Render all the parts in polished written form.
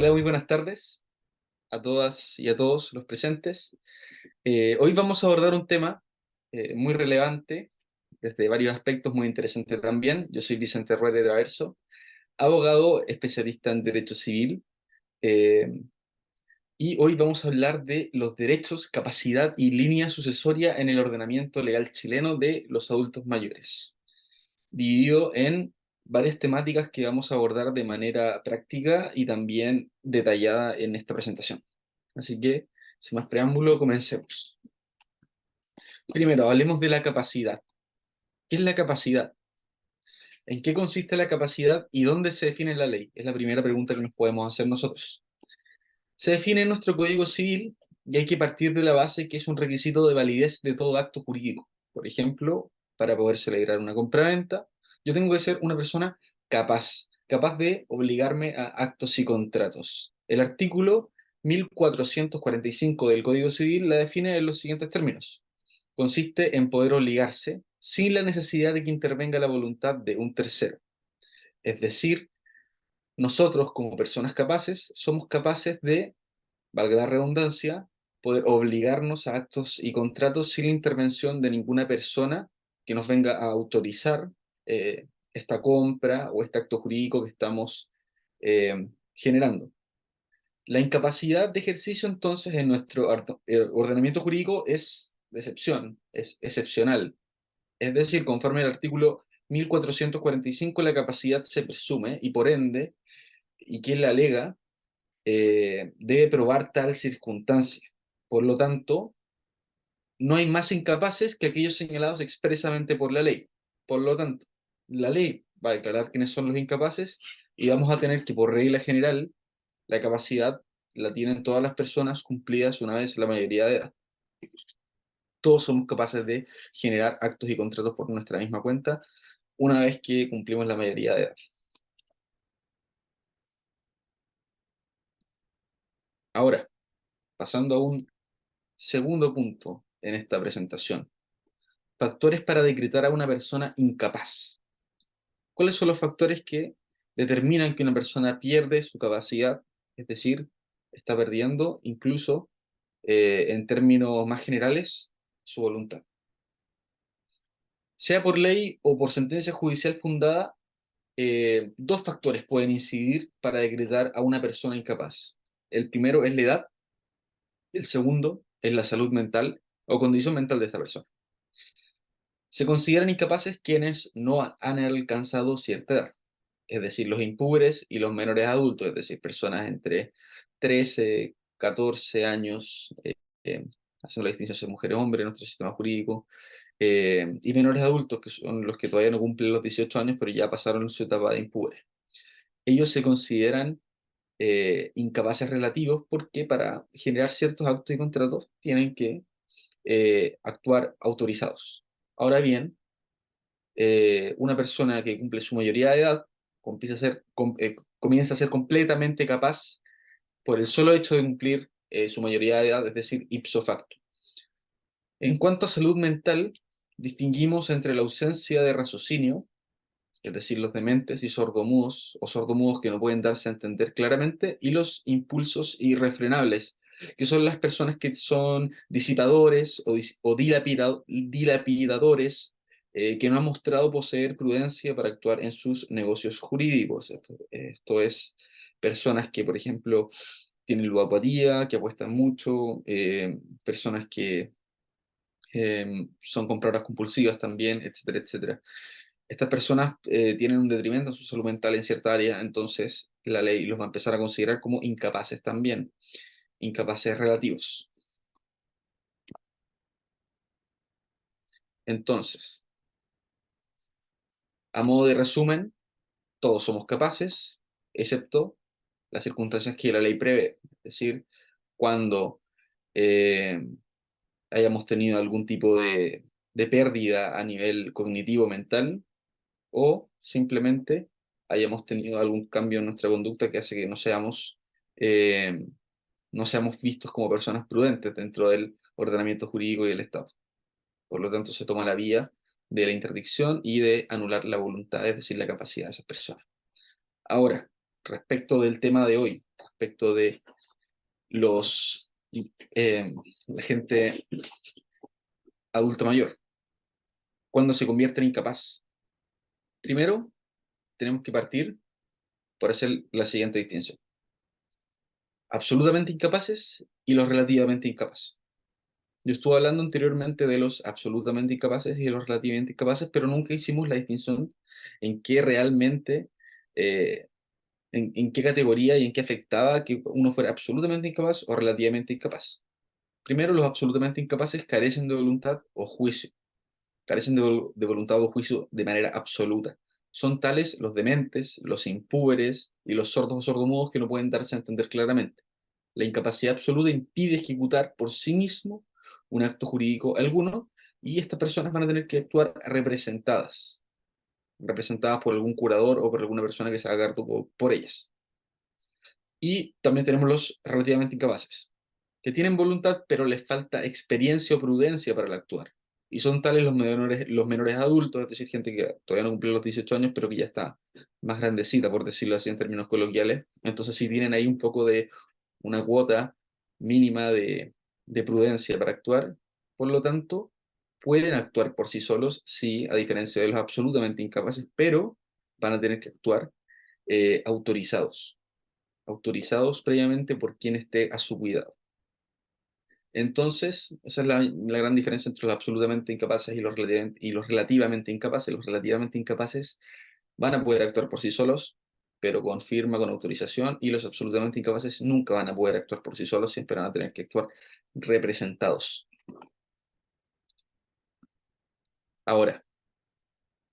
Hola, muy buenas tardes a todas y a todos los presentes. Hoy vamos a abordar un tema muy relevante desde varios aspectos, muy interesante también. Yo soy Vicente Rueda de Traverso, abogado especialista en Derecho Civil, eh, y hoy vamos a hablar de los derechos, capacidad y línea sucesoria en el ordenamiento legal chileno de los adultos mayores, dividido en varias temáticas que vamos a abordar de manera práctica y también detallada en esta presentación. Así que, sin más preámbulo, comencemos. Primero, hablemos de la capacidad. ¿Qué es la capacidad? ¿En qué consiste la capacidad y dónde se define en la ley? Es la primera pregunta que nos podemos hacer nosotros. Se define en nuestro Código Civil y hay que partir de la base que es un requisito de validez de todo acto jurídico. Por ejemplo, para poder celebrar una compraventa, yo tengo que ser una persona capaz de obligarme a actos y contratos. El artículo 1445 del Código Civil la define en los siguientes términos. Consiste en poder obligarse sin la necesidad de que intervenga la voluntad de un tercero. Es decir, nosotros como personas capaces somos capaces de, valga la redundancia, poder obligarnos a actos y contratos sin la intervención de ninguna persona que nos venga a autorizar esta compra o este acto jurídico que estamos generando. La incapacidad de ejercicio entonces en nuestro ordenamiento jurídico es de excepción, es excepcional. Es decir, conforme al artículo 1445, la capacidad se presume y por ende, y quien la alega, debe probar tal circunstancia. Por lo tanto, no hay más incapaces que aquellos señalados expresamente por la ley. Por lo tanto, la ley va a declarar quiénes son los incapaces y vamos a tener que, por regla general, la capacidad la tienen todas las personas cumplidas una vez la mayoría de edad. Todos somos capaces de generar actos y contratos por nuestra misma cuenta una vez que cumplimos la mayoría de edad. Ahora, pasando a un segundo punto en esta presentación. Factores para decretar a una persona incapaz. ¿Cuáles son los factores que determinan que una persona pierde su capacidad? Es decir, está perdiendo incluso, en términos más generales, su voluntad. Sea por ley o por sentencia judicial fundada, dos factores pueden incidir para decretar a una persona incapaz. El primero es la edad, el segundo es la salud mental o condición mental de esta persona. Se consideran incapaces quienes no han alcanzado cierta edad, es decir, los impúberes y los menores adultos, es decir, personas entre 13, 14 años, haciendo la distinción entre mujeres y hombres en nuestro sistema jurídico, y menores adultos, que son los que todavía no cumplen los 18 años, pero ya pasaron su etapa de impúberes. Ellos se consideran incapaces relativos porque para generar ciertos actos y contratos tienen que actuar autorizados. Ahora bien, una persona que cumple su mayoría de edad comienza a ser completamente capaz por el solo hecho de cumplir su mayoría de edad, es decir, ipso facto. En cuanto a salud mental, distinguimos entre la ausencia de raciocinio, es decir, los dementes y sordomudos o sordomudos que no pueden darse a entender claramente, y los impulsos irrefrenables, que son las personas que son disipadores o dilapidadores, que no han mostrado poseer prudencia para actuar en sus negocios jurídicos. Esto es personas que, por ejemplo, tienen ludopatía, que apuestan mucho, personas que son compradoras compulsivas también, etcétera, etcétera. Estas personas tienen un detrimento en su salud mental en cierta área, entonces la ley los va a empezar a considerar como incapaces también, incapaces relativos. Entonces, a modo de resumen, todos somos capaces, excepto las circunstancias que la ley prevé, es decir, cuando eh, hayamos tenido algún tipo de pérdida a nivel cognitivo mental, o simplemente hayamos tenido algún cambio en nuestra conducta que hace que eh, no seamos vistos como personas prudentes dentro del ordenamiento jurídico y el Estado. Por lo tanto, se toma la vía de la interdicción y de anular la voluntad, es decir, la capacidad de esas personas. Ahora, respecto del tema de hoy, respecto de los, la gente adulta mayor, cuando se convierte en incapaz. Primero, tenemos que partir por hacer la siguiente distinción: absolutamente incapaces y los relativamente incapaces. Yo estuve hablando anteriormente de los absolutamente incapaces y de los relativamente incapaces, pero nunca hicimos la distinción en qué realmente, eh, en qué categoría y en qué afectaba que uno fuera absolutamente incapaz o relativamente incapaz. Primero, los absolutamente incapaces carecen de voluntad o juicio, carecen de voluntad o juicio de manera absoluta. Son tales los dementes, los impúberes y los sordos o sordomudos que no pueden darse a entender claramente. La incapacidad absoluta impide ejecutar por sí mismo un acto jurídico alguno, y estas personas van a tener que actuar representadas por algún curador o por alguna persona que se haga cargo por ellas. Y también tenemos los relativamente incapaces, que tienen voluntad, pero les falta experiencia o prudencia para el actuar. Y son tales los menores adultos, es decir, gente que todavía no cumple los 18 años, pero que ya está más grandecita, por decirlo así en términos coloquiales. Entonces sí tienen ahí un poco de una cuota mínima de prudencia para actuar. Por lo tanto, pueden actuar por sí solos, sí, a diferencia de los absolutamente incapaces, pero van a tener que actuar autorizados previamente por quien esté a su cuidado. Entonces, esa es la gran diferencia entre los absolutamente incapaces y los relativamente incapaces. Los relativamente incapaces van a poder actuar por sí solos, pero con firma, con autorización, y los absolutamente incapaces nunca van a poder actuar por sí solos, siempre van a tener que actuar representados. Ahora,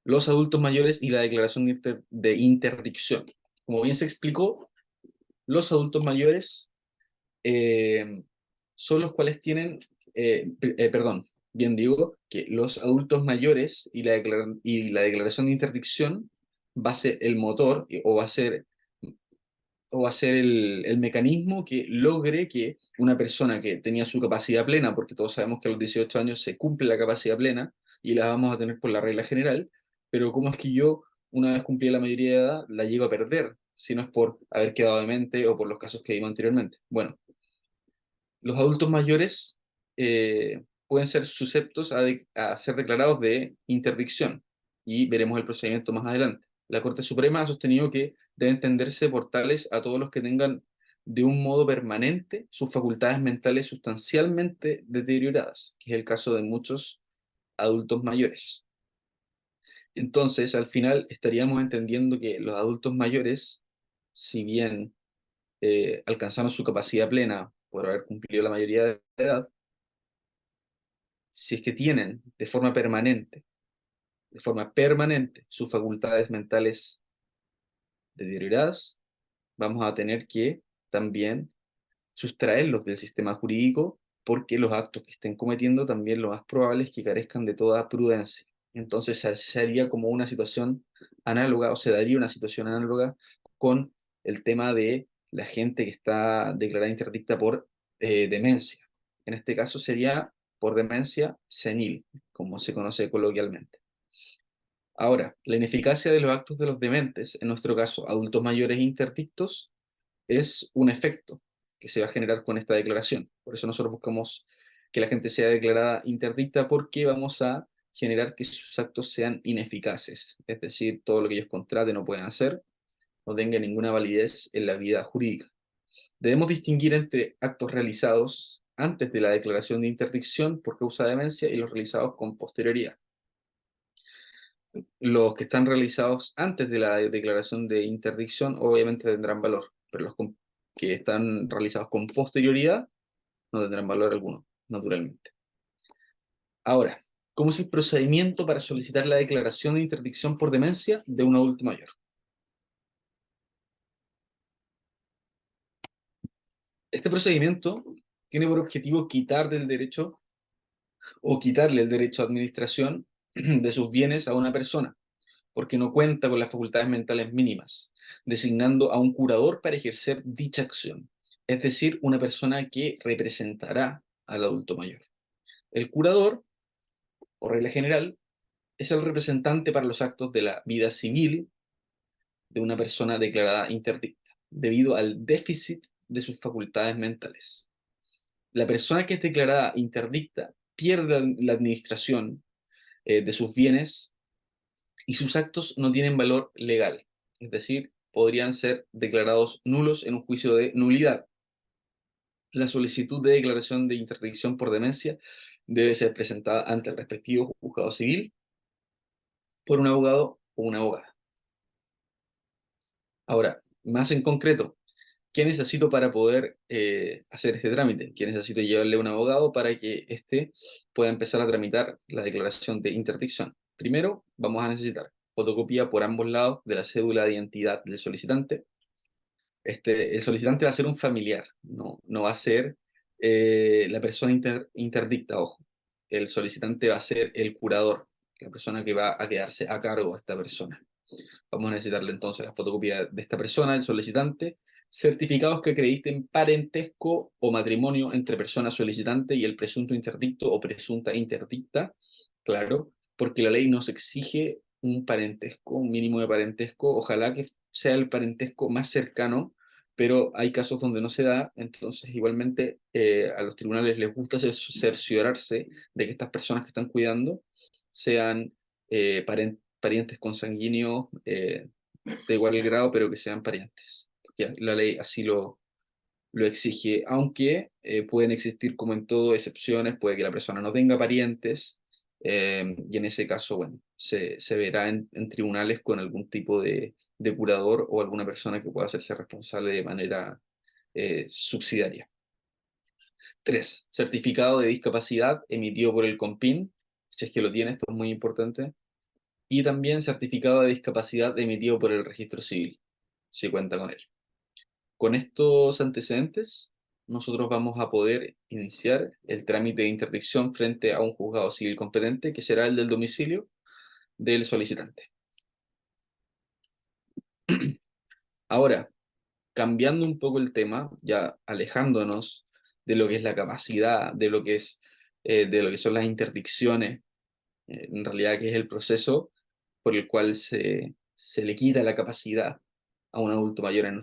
los adultos mayores y la declaración de interdicción. Como bien se explicó, los adultos mayores eh, son los cuales tienen, perdón, bien digo, que los adultos mayores y la declaración de interdicción va a ser el motor o va a ser el mecanismo que logre que una persona que tenía su capacidad plena, porque todos sabemos que a los 18 años se cumple la capacidad plena y la vamos a tener por la regla general, pero ¿cómo es que yo, una vez cumplida la mayoría de edad, la llego a perder, si no es por haber quedado demente o por los casos que vimos anteriormente? Bueno, los adultos mayores pueden ser susceptos a ser declarados de interdicción, y veremos el procedimiento más adelante. La Corte Suprema ha sostenido que debe entenderse por tales a todos los que tengan de un modo permanente sus facultades mentales sustancialmente deterioradas, que es el caso de muchos adultos mayores. Entonces, al final estaríamos entendiendo que los adultos mayores, si bien alcanzaron su capacidad plena por haber cumplido la mayoría de edad, si es que tienen de forma permanente sus facultades mentales deterioradas, vamos a tener que también sustraerlos del sistema jurídico, porque los actos que estén cometiendo también lo más probable es que carezcan de toda prudencia. Entonces se haría como una situación análoga, o se daría una situación análoga con el tema de la gente que está declarada interdicta por demencia. En este caso sería por demencia senil, como se conoce coloquialmente. Ahora, la ineficacia de los actos de los dementes, en nuestro caso adultos mayores interdictos, es un efecto que se va a generar con esta declaración. Por eso nosotros buscamos que la gente sea declarada interdicta, porque vamos a generar que sus actos sean ineficaces, es decir, todo lo que ellos contraten o puedan hacer no tenga ninguna validez en la vida jurídica. Debemos distinguir entre actos realizados antes de la declaración de interdicción por causa de demencia y los realizados con posterioridad. Los que están realizados antes de la declaración de interdicción obviamente tendrán valor, pero que están realizados con posterioridad no tendrán valor alguno, naturalmente. Ahora, ¿cómo es el procedimiento para solicitar la declaración de interdicción por demencia de un adulto mayor? Este procedimiento tiene por objetivo quitar del derecho o quitarle el derecho a administración de sus bienes a una persona, porque no cuenta con las facultades mentales mínimas, designando a un curador para ejercer dicha acción, es decir, una persona que representará al adulto mayor. El curador, por regla general, es el representante para los actos de la vida civil de una persona declarada interdicta, debido al déficit de sus facultades mentales. La persona que es declarada interdicta pierde la administración de sus bienes y sus actos no tienen valor legal, es decir, podrían ser declarados nulos en un juicio de nulidad. La solicitud de declaración de interdicción por demencia debe ser presentada ante el respectivo juzgado civil por un abogado o una abogada. Ahora, más en concreto, ¿qué necesito para poder hacer este trámite? ¿Qué necesito llevarle a un abogado para que éste pueda empezar a tramitar la declaración de interdicción? Primero, vamos a necesitar fotocopia por ambos lados de la cédula de identidad del solicitante. El solicitante va a ser un familiar, no va a ser la persona interdicta, ojo. El solicitante va a ser el curador, la persona que va a quedarse a cargo de esta persona. Vamos a necesitarle entonces la fotocopia de esta persona, el solicitante, certificados que acrediten parentesco o matrimonio entre persona solicitante y el presunto interdicto o presunta interdicta, claro, porque la ley nos exige un parentesco, un mínimo de parentesco, ojalá que sea el parentesco más cercano, pero hay casos donde no se da, entonces igualmente a los tribunales les gusta cerciorarse de que estas personas que están cuidando sean parientes consanguíneos de igual grado, pero que sean parientes. Porque la ley así lo exige, aunque pueden existir, como en todo, excepciones, puede que la persona no tenga parientes, y en ese caso, bueno, se verá en tribunales con algún tipo de curador o alguna persona que pueda hacerse responsable de manera subsidiaria. 3. Certificado de discapacidad emitido por el COMPIN, si es que lo tiene, esto es muy importante. Y también certificado de discapacidad emitido por el registro civil, si cuenta con él. Con estos antecedentes, nosotros vamos a poder iniciar el trámite de interdicción frente a un juzgado civil competente, que será el del domicilio del solicitante. Ahora, cambiando un poco el tema, ya alejándonos de lo que es la capacidad, de lo que son las interdicciones, en realidad que es el proceso por el cual se le quita la capacidad a un adulto mayor en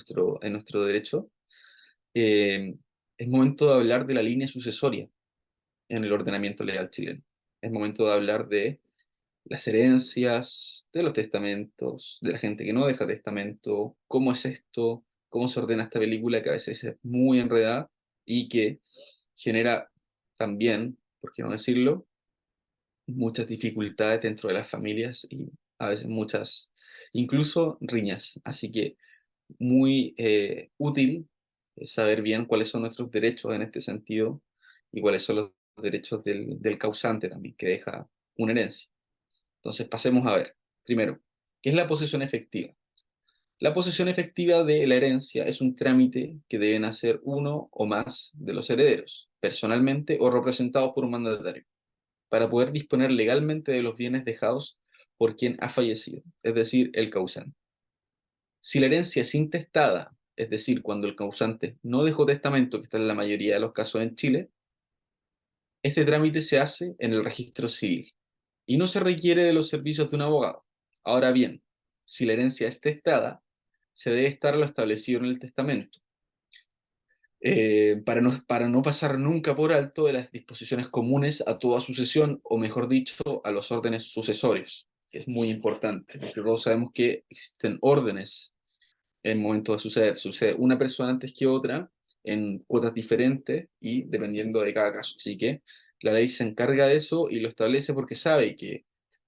nuestro derecho, eh, es momento de hablar de la línea sucesoria en el ordenamiento legal chileno. Es momento de hablar de las herencias, de los testamentos, de la gente que no deja testamento, cómo es esto, cómo se ordena esta película que a veces es muy enredada y que genera también, por qué no decirlo, muchas dificultades dentro de las familias y a veces muchas, incluso riñas. Así que muy útil saber bien cuáles son nuestros derechos en este sentido y cuáles son los derechos del causante también, que deja una herencia. Entonces pasemos a ver, primero, ¿qué es la posesión efectiva? La posesión efectiva de la herencia es un trámite que deben hacer uno o más de los herederos, personalmente o representados por un mandatario, para poder disponer legalmente de los bienes dejados por quien ha fallecido, es decir, el causante. Si la herencia es intestada, es decir, cuando el causante no dejó testamento, que está en la mayoría de los casos en Chile, este trámite se hace en el registro civil y no se requiere de los servicios de un abogado. Ahora bien, si la herencia es testada, se debe estar lo establecido en el testamento, para no pasar nunca por alto de las disposiciones comunes a toda sucesión, o mejor dicho, a los órdenes sucesorios, que es muy importante, porque todos sabemos que existen órdenes en el momento de suceder. Sucede una persona antes que otra, en cuotas diferentes y dependiendo de cada caso. Así que la ley se encarga de eso y lo establece porque sabe que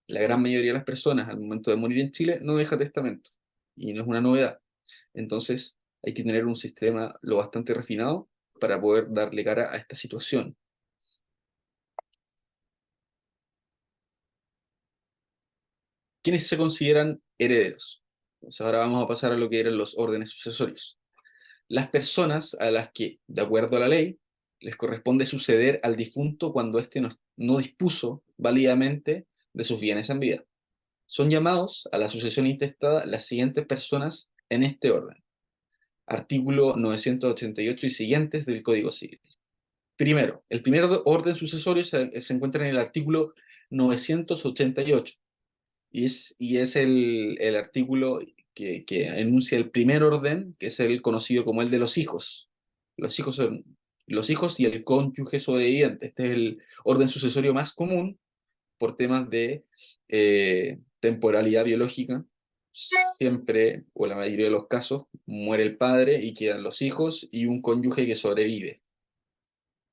la gran mayoría de las personas al momento de morir en Chile no deja testamento. Y no es una novedad. Entonces hay que tener un sistema lo bastante refinado para poder darle cara a esta situación. ¿Quiénes se consideran herederos? Entonces ahora vamos a pasar a lo que eran los órdenes sucesorios. Las personas a las que, de acuerdo a la ley, les corresponde suceder al difunto cuando éste no dispuso válidamente de sus bienes en vida. Son llamados a la sucesión intestada las siguientes personas en este orden. Artículo 988 y siguientes del Código Civil. Primero, el primer orden sucesorio se encuentra en el artículo 988 y es el artículo que enuncia el primer orden, que es el conocido como el de los hijos. los hijos y el cónyuge sobreviviente. Este es el orden sucesorio más común por temas de temporalidad biológica. Siempre, o la mayoría de los casos, muere el padre y quedan los hijos y un cónyuge que sobrevive.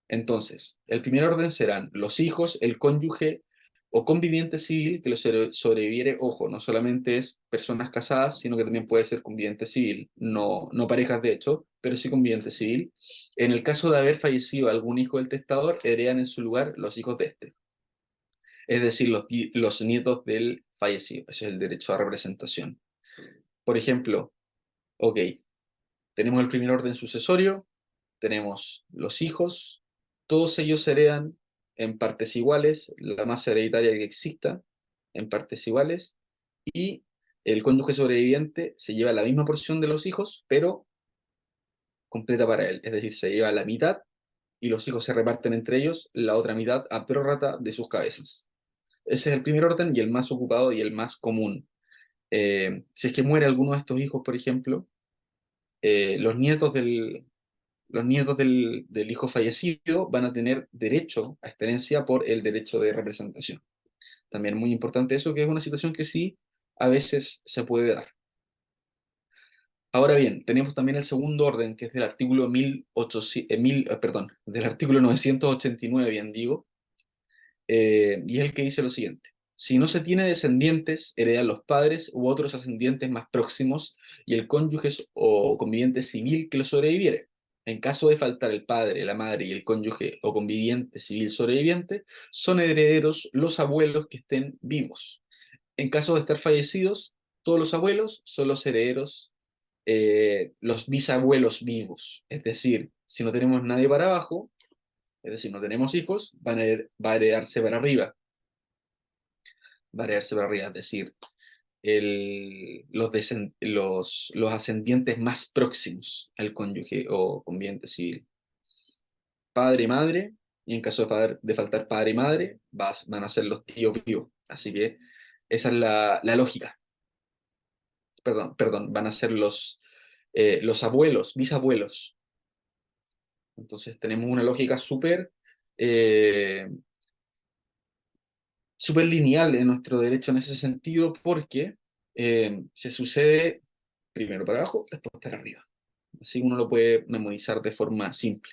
Entonces, el primer orden serán los hijos, el cónyuge o conviviente civil que lo sobreviviere. Ojo, no solamente es personas casadas, sino que también puede ser conviviente civil, no parejas de hecho, pero sí conviviente civil. En el caso de haber fallecido algún hijo del testador, heredan en su lugar los hijos de este, es decir, los nietos del fallecido. Ese es el derecho a representación. Por ejemplo, ok, tenemos el primer orden sucesorio, tenemos los hijos, todos ellos heredan en partes iguales, la masa hereditaria que exista, en partes iguales, y el cónyuge sobreviviente se lleva la misma porción de los hijos, pero completa para él, es decir, se lleva la mitad y los hijos se reparten entre ellos la otra mitad a prorrata de sus cabezas. Ese es el primer orden y el más ocupado y el más común. Si es que muere alguno de estos hijos, por ejemplo, los nietos del hijo fallecido van a tener derecho a esta herencia por el derecho de representación. También muy importante eso, que es una situación que sí a veces se puede dar. Ahora bien, tenemos también el segundo orden, que es del artículo 989, bien digo, y es el que dice lo siguiente. Si no se tiene descendientes, heredan los padres u otros ascendientes más próximos y el cónyuge o conviviente civil que lo sobreviviere. En caso de faltar el padre, la madre y el cónyuge o conviviente civil sobreviviente, son herederos los abuelos que estén vivos. En caso de estar fallecidos, todos los abuelos son los herederos, los bisabuelos vivos. Es decir, si no tenemos nadie para abajo, es decir, no tenemos hijos, va a heredarse para arriba. Va a heredarse para arriba, es decir, los ascendientes más próximos al cónyuge o conviviente civil. Padre y madre, y en caso de faltar padre y madre, van a ser los tíos vivos. Así que esa es la lógica. Perdón, van a ser los abuelos, bisabuelos. Entonces tenemos una lógica eh, súper lineal en nuestro derecho en ese sentido, porque se sucede primero para abajo, después para arriba. Así uno lo puede memorizar de forma simple.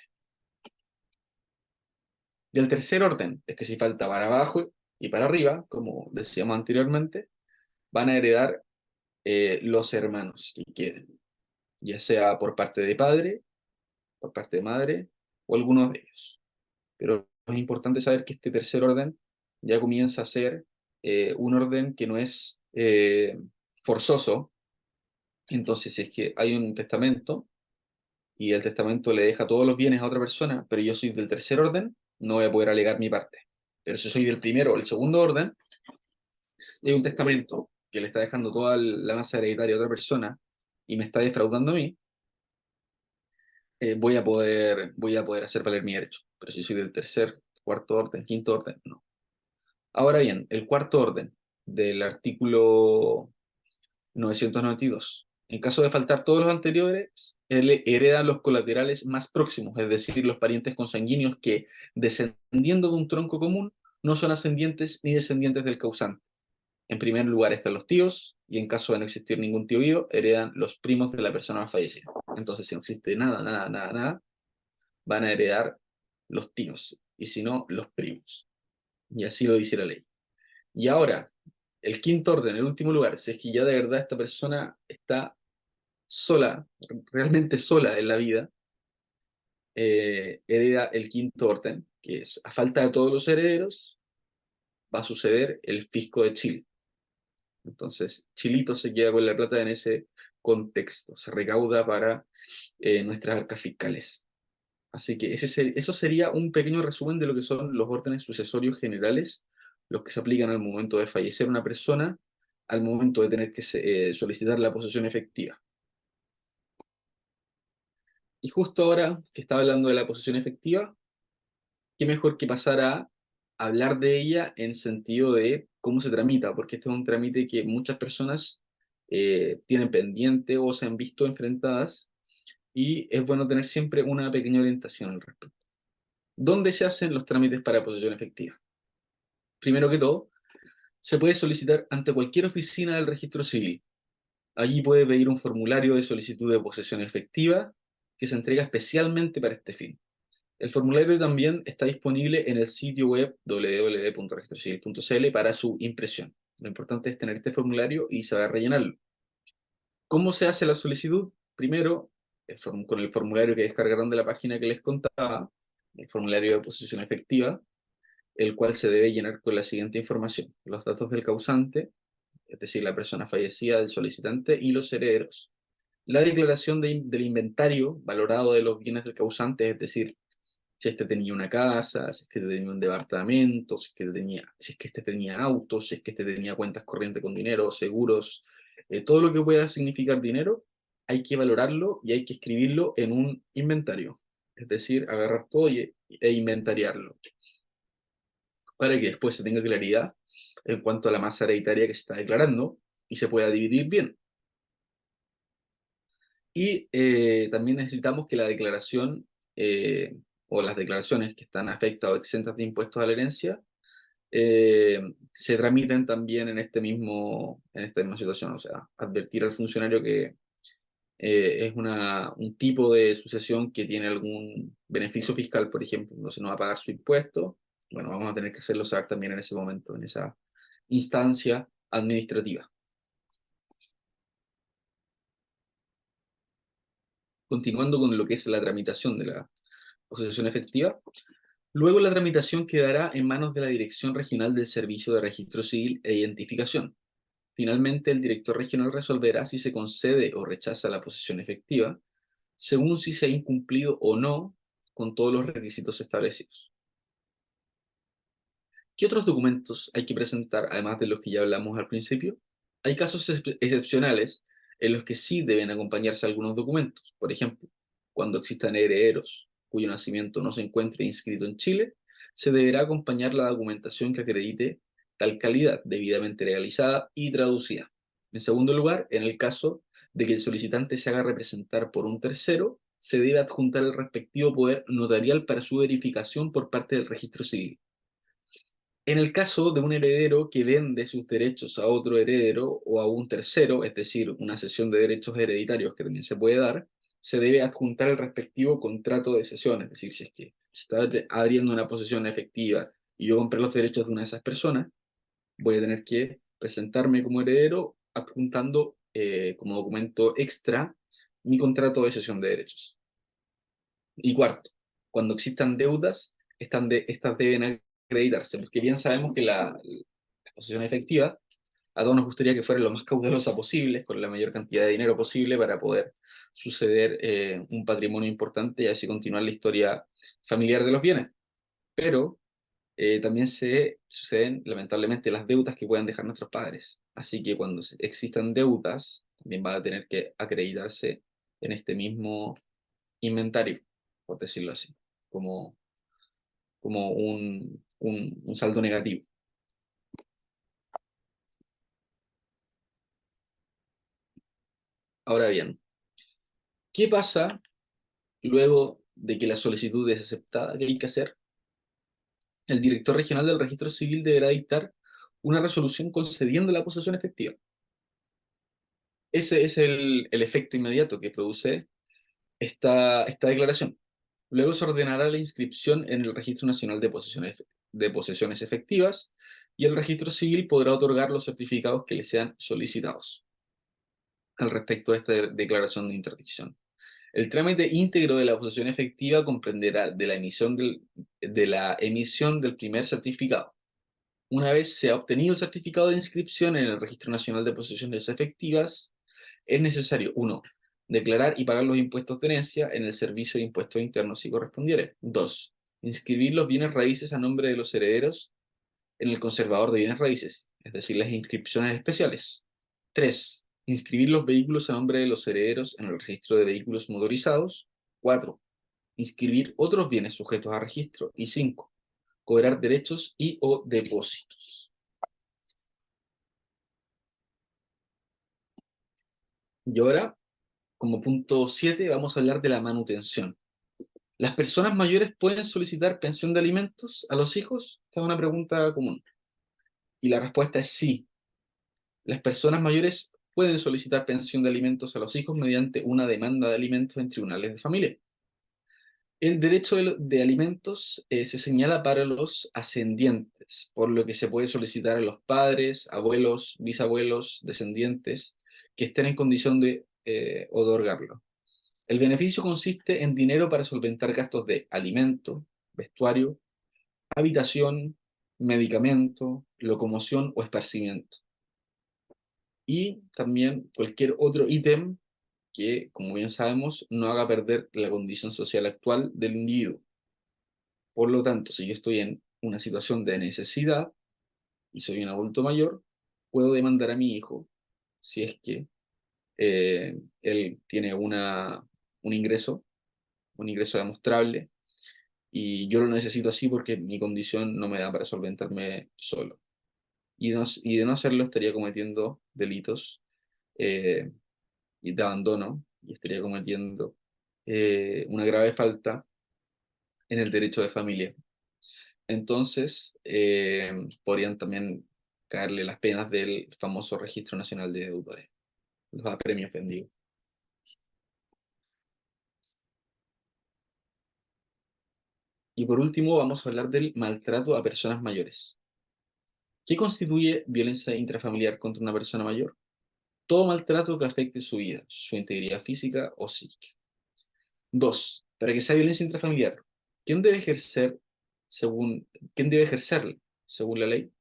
Y el tercer orden es que si falta para abajo y para arriba, como decíamos anteriormente, van a heredar los hermanos que quieren, ya sea por parte de padre, por parte de madre o algunos de ellos. Pero es importante saber que este tercer orden ya comienza a ser un orden que no es forzoso. Entonces, si es que hay un testamento y el testamento le deja todos los bienes a otra persona, pero yo soy del tercer orden, no voy a poder alegar mi parte. Pero si soy del primero o el segundo orden, y hay un testamento que le está dejando toda la masa hereditaria a otra persona y me está defraudando a mí, voy a poder hacer valer mi derecho. Pero si soy del tercer, cuarto orden, quinto orden, no. Ahora bien, el cuarto orden del artículo 992. En caso de faltar todos los anteriores, él hereda los colaterales más próximos, es decir, los parientes consanguíneos que, descendiendo de un tronco común, no son ascendientes ni descendientes del causante. En primer lugar están los tíos, y en caso de no existir ningún tío vivo, heredan los primos de la persona fallecida. Entonces, si no existe nada, van a heredar los tíos, y si no, los primos. Y así lo dice la ley. Y ahora, el quinto orden, el último lugar, si es que ya de verdad esta persona está sola, realmente sola en la vida, hereda el quinto orden, que es, a falta de todos los herederos, va a suceder el fisco de Chile. Entonces, Chilito se queda con la plata en ese contexto, se recauda para nuestras arcas fiscales. Así que eso sería un pequeño resumen de lo que son los órdenes sucesorios generales, los que se aplican al momento de fallecer una persona, al momento de tener que solicitar la posesión efectiva. Y justo ahora que estaba hablando de la posesión efectiva, qué mejor que pasar a hablar de ella en sentido de cómo se tramita, porque este es un trámite que muchas personas tienen pendiente o se han visto enfrentadas y es bueno tener siempre una pequeña orientación al respecto. ¿Dónde se hacen los trámites para posesión efectiva? Primero que todo, se puede solicitar ante cualquier oficina del registro civil. Allí puede pedir un formulario de solicitud de posesión efectiva que se entrega especialmente para este fin. El formulario también está disponible en el sitio web www.registrocivil.cl para su impresión. Lo importante es tener este formulario y saber rellenarlo. ¿Cómo se hace la solicitud? Primero, con el formulario que descargaron de la página que les contaba, el formulario de posesión efectiva, el cual se debe llenar con la siguiente información: los datos del causante, es decir, la persona fallecida del solicitante y los herederos. La declaración del inventario valorado de los bienes del causante, es decir, si este tenía una casa, si es que este tenía un departamento, si es que este tenía autos, si es que este tenía cuentas corrientes con dinero, seguros, todo lo que pueda significar dinero, hay que valorarlo y hay que escribirlo en un inventario. Es decir, agarrar todo e inventariarlo, para que después se tenga claridad en cuanto a la masa hereditaria que se está declarando y se pueda dividir bien. Y también necesitamos que la declaración o las declaraciones que están afectadas o exentas de impuestos a la herencia se tramiten también en esta misma situación. O sea, advertir al funcionario que es un tipo de sucesión que tiene algún beneficio fiscal, por ejemplo, entonces no va a pagar su impuesto. Bueno, vamos a tener que hacerlo saber también en ese momento, en esa instancia administrativa. Continuando con lo que es la tramitación de la posesión efectiva, luego la tramitación quedará en manos de la Dirección Regional del Servicio de Registro Civil e Identificación. Finalmente, el director regional resolverá si se concede o rechaza la posesión efectiva, según si se ha incumplido o no con todos los requisitos establecidos. ¿Qué otros documentos hay que presentar, además de los que ya hablamos al principio? Hay casos excepcionales en los que sí deben acompañarse algunos documentos. Por ejemplo, cuando existan herederos cuyo nacimiento no se encuentre inscrito en Chile, se deberá acompañar la documentación que acredite tal calidad, debidamente legalizada y traducida. En segundo lugar, en el caso de que el solicitante se haga representar por un tercero, se debe adjuntar el respectivo poder notarial para su verificación por parte del registro civil. En el caso de un heredero que vende sus derechos a otro heredero o a un tercero, es decir, una cesión de derechos hereditarios que también se puede dar, se debe adjuntar el respectivo contrato de cesión. Es decir, si es que se está abriendo una posesión efectiva y yo compré los derechos de una de esas personas, voy a tener que presentarme como heredero adjuntando como documento extra mi contrato de cesión de derechos. Y cuarto, cuando existan deudas, estas deben acreditarse, porque bien sabemos que la posesión efectiva, a todos nos gustaría que fuera lo más cautelosa posible, con la mayor cantidad de dinero posible para poder suceder un patrimonio importante y así continuar la historia familiar de los bienes. Pero también se suceden, lamentablemente, las deudas que puedan dejar nuestros padres. Así que cuando existan deudas, también va a tener que acreditarse en este mismo inventario, por decirlo así, como, como un saldo negativo. Ahora bien, ¿qué pasa luego de que la solicitud es aceptada? ¿Qué hay que hacer? El director regional del registro civil deberá dictar una resolución concediendo la posesión efectiva. Ese es el efecto inmediato que produce esta declaración. Luego se ordenará la inscripción en el Registro Nacional de Posesiones Efectivas y el registro civil podrá otorgar los certificados que le sean solicitados al respecto de esta declaración de interdicción. El trámite íntegro de la posesión efectiva comprenderá de la emisión del primer certificado. Una vez se ha obtenido el certificado de inscripción en el Registro Nacional de Posesiones Efectivas, es necesario, uno, declarar y pagar los impuestos de herencia en el Servicio de Impuestos Internos si correspondiere. Dos, inscribir los bienes raíces a nombre de los herederos en el conservador de bienes raíces, es decir, las inscripciones especiales. Tres, inscribir los vehículos a nombre de los herederos en el registro de vehículos motorizados. Cuatro, inscribir otros bienes sujetos a registro. Y cinco, cobrar derechos y o depósitos. Y ahora como punto 7 vamos a hablar de la manutención. ¿Las personas mayores pueden solicitar pensión de alimentos a los hijos? Esta es una pregunta común. Y la respuesta es sí. Las personas mayores pueden solicitar pensión de alimentos a los hijos mediante una demanda de alimentos en tribunales de familia. El derecho de alimentos se señala para los ascendientes, por lo que se puede solicitar a los padres, abuelos, bisabuelos, descendientes, que estén en condición de otorgarlo. El beneficio consiste en dinero para solventar gastos de alimento, vestuario, habitación, medicamento, locomoción o esparcimiento. Y también cualquier otro ítem que, como bien sabemos, no haga perder la condición social actual del individuo. Por lo tanto, si yo estoy en una situación de necesidad y soy un adulto mayor, puedo demandar a mi hijo si es que él tiene un ingreso demostrable, y yo lo necesito así porque mi condición no me da para solventarme solo. Y de no hacerlo estaría cometiendo delitos eh, y de abandono, y estaría cometiendo una grave falta en el derecho de familia. Entonces, podrían también caerle las penas del famoso Registro Nacional de Deudores, los apremios pendidos. Y por último, vamos a hablar del maltrato a personas mayores. ¿Qué constituye violencia intrafamiliar contra una persona mayor? Todo maltrato que afecte su vida, su integridad física o psíquica. Dos, para que sea violencia intrafamiliar, ¿quién debe ejercer según, quién debe ejercerla según la ley?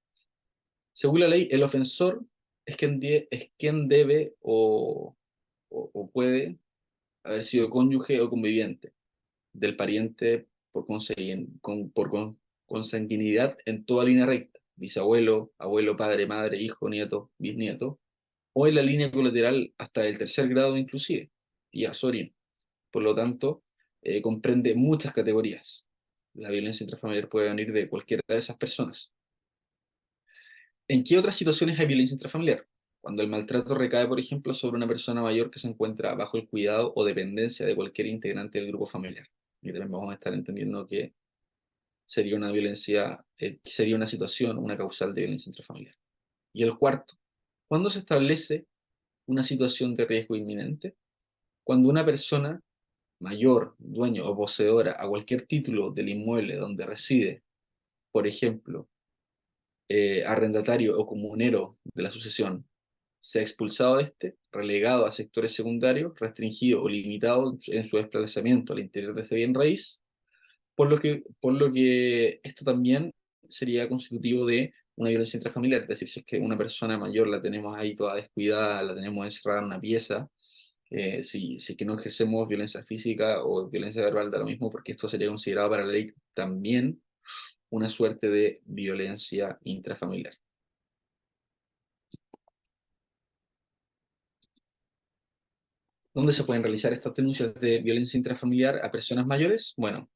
Según la ley, el ofensor es quien debe o puede haber sido cónyuge o conviviente del pariente por consanguinidad en toda línea recta, bisabuelo, abuelo, padre, madre, hijo, nieto, bisnieto, o en la línea colateral hasta el tercer grado inclusive, tía, sobrino. Por lo tanto, comprende muchas categorías. La violencia intrafamiliar puede venir de cualquiera de esas personas. ¿En qué otras situaciones hay violencia intrafamiliar? Cuando el maltrato recae, por ejemplo, sobre una persona mayor que se encuentra bajo el cuidado o dependencia de cualquier integrante del grupo familiar. Y también vamos a estar entendiendo que sería una violencia, sería una situación, una causal de violencia intrafamiliar. Y el cuarto, ¿cuándo se establece una situación de riesgo inminente? Cuando una persona mayor, dueño o poseedora a cualquier título del inmueble donde reside, por ejemplo, arrendatario o comunero de la sucesión, sea expulsado de este, relegado a sectores secundarios, restringido o limitado en su desplazamiento al interior de ese bien raíz, por lo que esto también sería constitutivo de una violencia intrafamiliar. Es decir, si es que una persona mayor la tenemos ahí toda descuidada, la tenemos encerrada en una pieza, si es que no ejercemos violencia física o violencia verbal, da lo mismo, porque esto sería considerado para la ley también una suerte de violencia intrafamiliar. ¿Dónde se pueden realizar estas denuncias de violencia intrafamiliar a personas mayores? Bueno,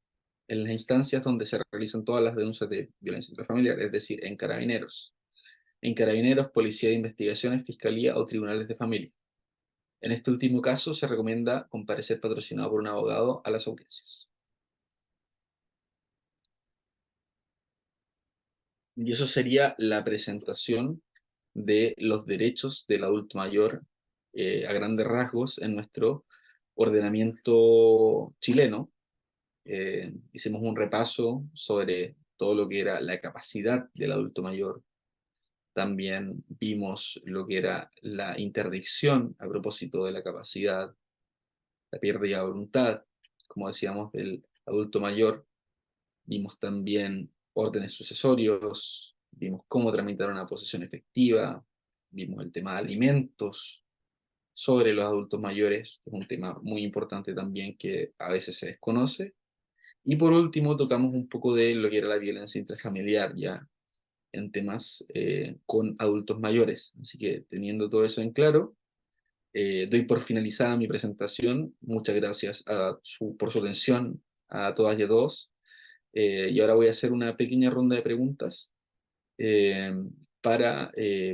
en las instancias donde se realizan todas las denuncias de violencia intrafamiliar, es decir, en Carabineros. En Carabineros, Policía de Investigaciones, Fiscalía o Tribunales de Familia. En este último caso, se recomienda comparecer patrocinado por un abogado a las audiencias. Y eso sería la presentación de los derechos del adulto mayor a grandes rasgos en nuestro ordenamiento chileno. Hicimos un repaso sobre todo lo que era la capacidad del adulto mayor. También vimos lo que era la interdicción a propósito de la capacidad, la pérdida de voluntad, como decíamos, del adulto mayor. Vimos también órdenes sucesorios, vimos cómo tramitar una posesión efectiva, vimos el tema de alimentos sobre los adultos mayores, que es un tema muy importante también que a veces se desconoce. Y por último, tocamos un poco de lo que era la violencia intrafamiliar, ya en temas con adultos mayores. Así que teniendo todo eso en claro, doy por finalizada mi presentación. Muchas gracias por su atención a todas y a todos. Y ahora voy a hacer una pequeña ronda de preguntas para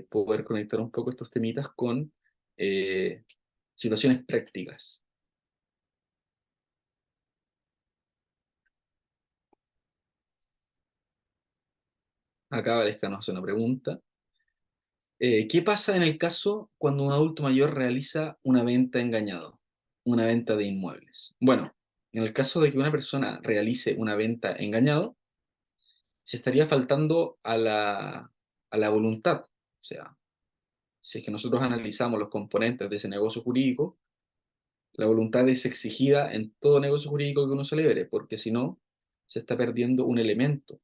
poder conectar un poco estos temitas con situaciones prácticas. Acá Valesca nos hace una pregunta. ¿Qué pasa en el caso cuando un adulto mayor realiza una venta engañado, una venta de inmuebles? Bueno, en el caso de que una persona realice una venta engañado, se estaría faltando a la voluntad. O sea, si es que nosotros analizamos los componentes de ese negocio jurídico, la voluntad es exigida en todo negocio jurídico que uno celebre, porque si no, se está perdiendo un elemento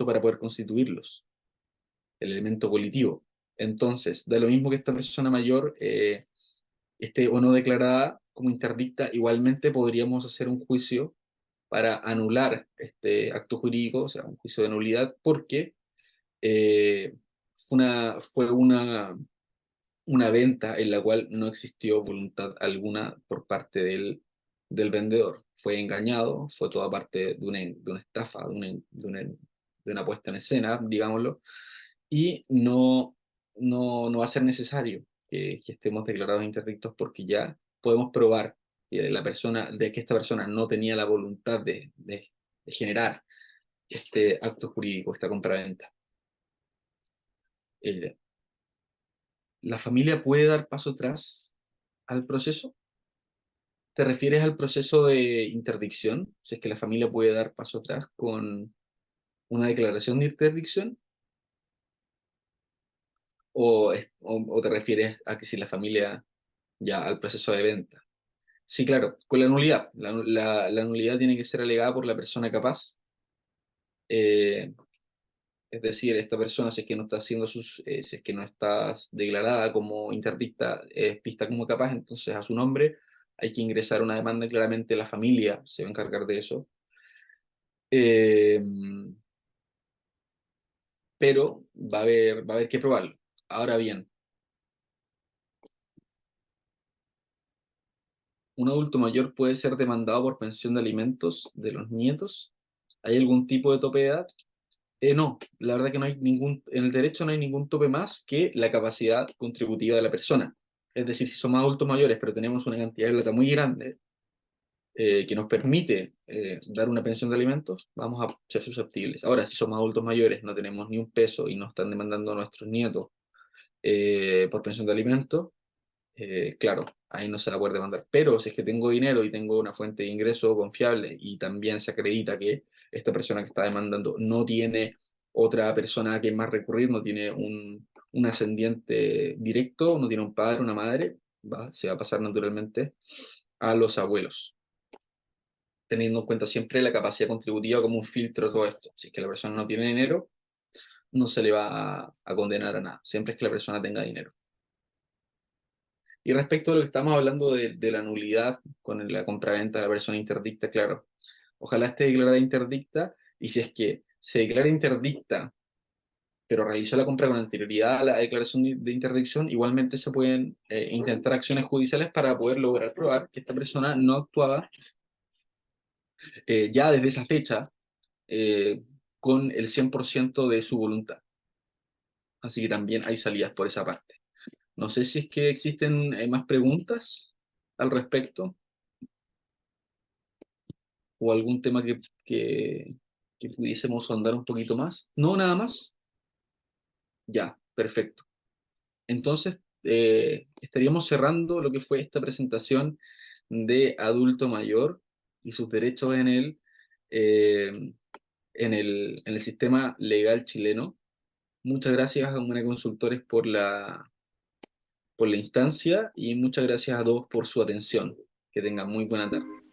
para poder constituirlos, el elemento volitivo. Entonces, da lo mismo que esta persona mayor esté o no declarada como interdicta, igualmente podríamos hacer un juicio para anular este acto jurídico, o sea, un juicio de nulidad, porque eh, fue una venta en la cual no existió voluntad alguna por parte del vendedor. Fue engañado, fue toda parte de una estafa, de una puesta en escena, digámoslo, y no va a ser necesario que estemos declarados interdictos porque ya podemos probar que esta persona no tenía la voluntad de generar este acto jurídico, esta compraventa. Eh, ¿La familia puede dar paso atrás al proceso? ¿Te refieres al proceso de interdicción? Si es que la familia puede dar paso atrás con una declaración de interdicción, o te refieres a que si la familia ya al proceso de venta. Sí, claro, con la nulidad. La nulidad tiene que ser alegada por la persona capaz. eh, es decir, esta persona, si es que no está haciendo si es que no está declarada como interdicta, es vista como capaz, entonces a su nombre hay que ingresar una demanda, claramente la familia se va a encargar de eso. Eh, pero va a haber que probarlo. Ahora bien, ¿un adulto mayor puede ser demandado por pensión de alimentos de los nietos? ¿Hay algún tipo de tope de edad? No, la verdad que no hay en el derecho no hay ningún tope más que la capacidad contributiva de la persona. Es decir, si somos adultos mayores, pero tenemos una cantidad de plata muy grande que nos permite dar una pensión de alimentos, vamos a ser susceptibles. Ahora, si somos adultos mayores, no tenemos ni un peso y nos están demandando a nuestros nietos por pensión de alimentos, claro, ahí no se va a poder demandar. Pero si es que tengo dinero y tengo una fuente de ingreso confiable y también se acredita que esta persona que está demandando no tiene otra persona a quien más recurrir, no tiene un ascendiente directo, no tiene un padre, una madre, se va a pasar naturalmente a los abuelos, teniendo en cuenta siempre la capacidad contributiva como un filtro de todo esto. Si es que la persona no tiene dinero, no se le va a condenar a nada, siempre es que la persona tenga dinero. Y respecto a lo que estamos hablando de la nulidad con la compraventa de la persona interdicta, claro, ojalá esté declarada interdicta y si es que se declara interdicta, pero realizó la compra con anterioridad a la declaración de interdicción, igualmente se pueden intentar acciones judiciales para poder lograr probar que esta persona no actuaba ya desde esa fecha eh, con el 100% de su voluntad. Así que también hay salidas por esa parte. No sé si es que existen más preguntas al respecto o algún tema que pudiésemos ahondar un poquito más. No, nada más. Ya, perfecto. Entonces, estaríamos cerrando lo que fue esta presentación de adulto mayor y sus derechos eh, en el sistema legal chileno. Muchas gracias a Humana Consultores por la instancia y muchas gracias a todos por su atención. Que tengan muy buena tarde.